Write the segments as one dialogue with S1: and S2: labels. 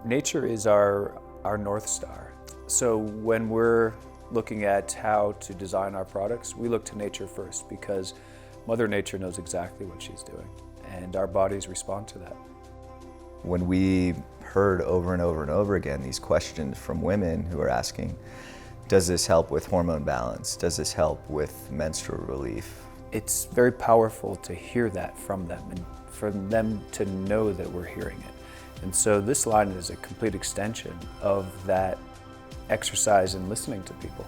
S1: Nature is our North Star. So when we're looking at how to design our products, we look to nature first because Mother Nature knows exactly what she's doing, and our bodies respond to that.
S2: When we heard over and over and over again these questions from women who are asking, does this help with hormone balance? Does this help with menstrual relief?
S1: It's very powerful to hear that from them and for them to know that we're hearing it. And so this line is a complete extension of that exercise in listening to people.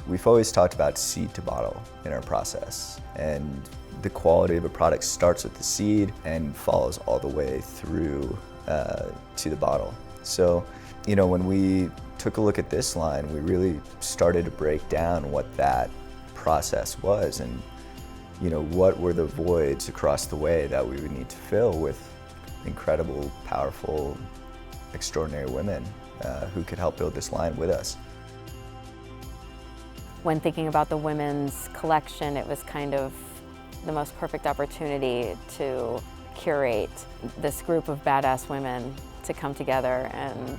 S2: We've always talked about seed to bottle in our process, and the quality of a product starts with the seed and follows all the way through to the bottle. So, when we took a look at this line, we really started to break down what that process was and, what were the voids across the way that we would need to fill with incredible, powerful, extraordinary women who could help build this line with us.
S3: When thinking about the women's collection, it was kind of the most perfect opportunity to curate this group of badass women to come together and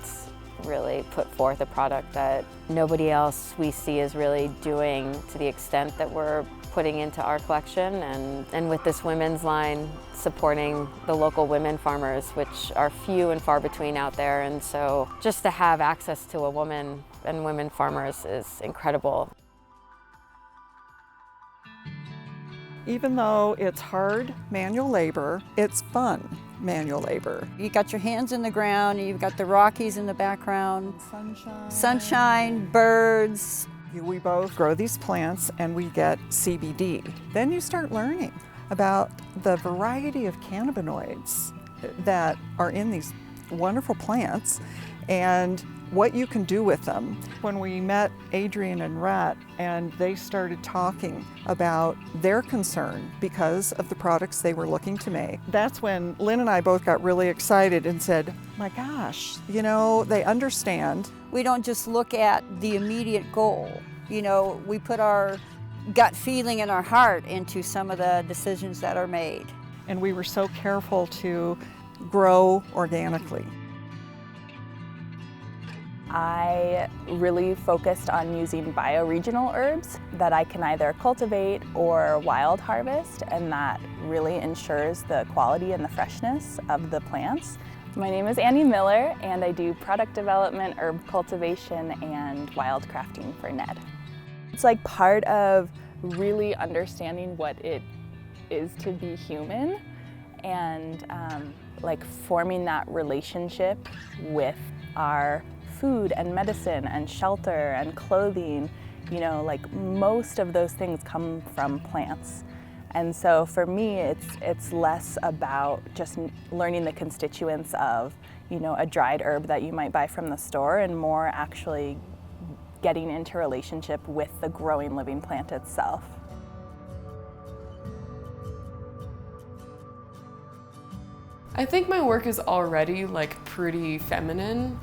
S3: really put forth a product that nobody else we see is really doing to the extent that we're putting into our collection. And with this women's line, supporting the local women farmers, which are few and far between out there. And so just to have access to a woman and women farmers is incredible.
S4: Even though it's hard manual labor, it's fun manual labor.
S5: You got your hands in the ground, and you've got the Rockies in the background. Sunshine, birds.
S4: We both grow these plants and we get CBD. Then you start learning about the variety of cannabinoids that are in these wonderful plants and what you can do with them. When we met Adrian and Rhett and they started talking about their concern because of the products they were looking to make, that's when Lynn and I both got really excited and said, my gosh, they understand.
S5: We don't just look at the immediate goal. We put our gut feeling and our heart into some of the decisions that are made.
S4: And we were so careful to grow organically.
S6: I really focused on using bioregional herbs that I can either cultivate or wild harvest, and that really ensures the quality and the freshness of the plants. My name is Annie Miller, and I do product development, herb cultivation, and wildcrafting for Ned. It's like part of really understanding what it is to be human and forming that relationship with our food and medicine and shelter and clothing. Most of those things come from plants. And so for me, it's less about just learning the constituents of, a dried herb that you might buy from the store, and more actually getting into relationship with the growing living plant itself.
S7: I think my work is already pretty feminine,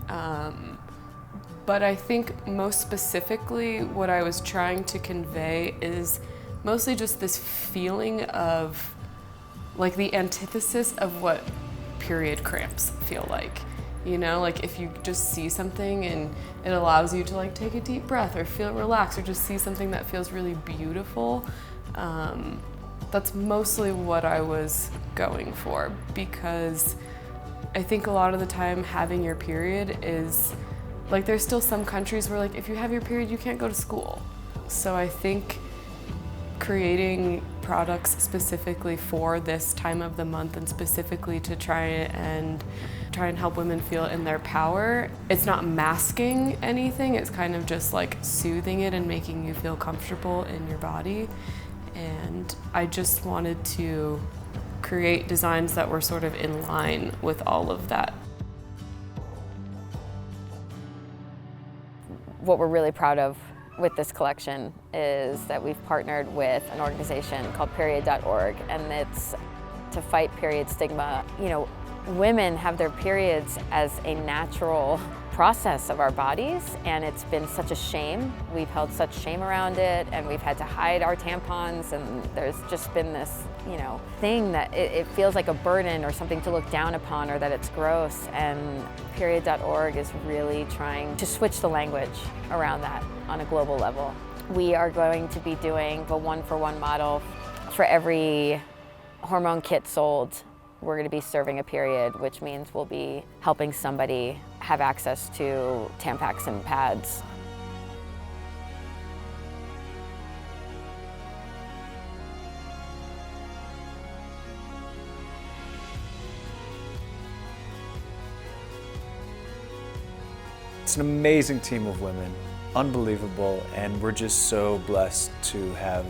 S7: but I think most specifically what I was trying to convey is mostly just this feeling of the antithesis of what period cramps feel like. If you just see something and it allows you to take a deep breath or feel relaxed or just see something that feels really beautiful, that's mostly what I was going for, because I think a lot of the time having your period is, there's still some countries where if you have your period you can't go to school. So I think creating products specifically for this time of the month and specifically to try and help women feel in their power. It's not masking anything, it's kind of just soothing it and making you feel comfortable in your body. And I just wanted to create designs that were sort of in line with all of that.
S3: What we're really proud of with this collection is that we've partnered with an organization called period.org, and it's to fight period stigma. Women have their periods as a natural process of our bodies, and it's been such a shame. We've held such shame around it, and we've had to hide our tampons, and there's just been this thing that it feels like a burden or something to look down upon or that it's gross. And Period.org is really trying to switch the language around that on a global level. We are going to be doing a one-for-one model for every hormone kit sold. We're going to be serving a period, which means we'll be helping somebody have access to Tampax and pads.
S1: It's an amazing team of women, unbelievable, and we're just so blessed to have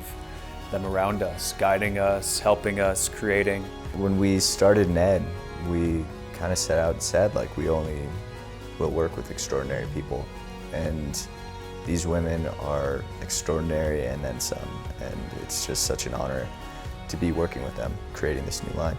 S1: them around us, guiding us, helping us, creating.
S2: When we started NED, we kind of set out and said, like, we only will work with extraordinary people. And these women are extraordinary and then some. And it's just such an honor to be working with them, creating this new line.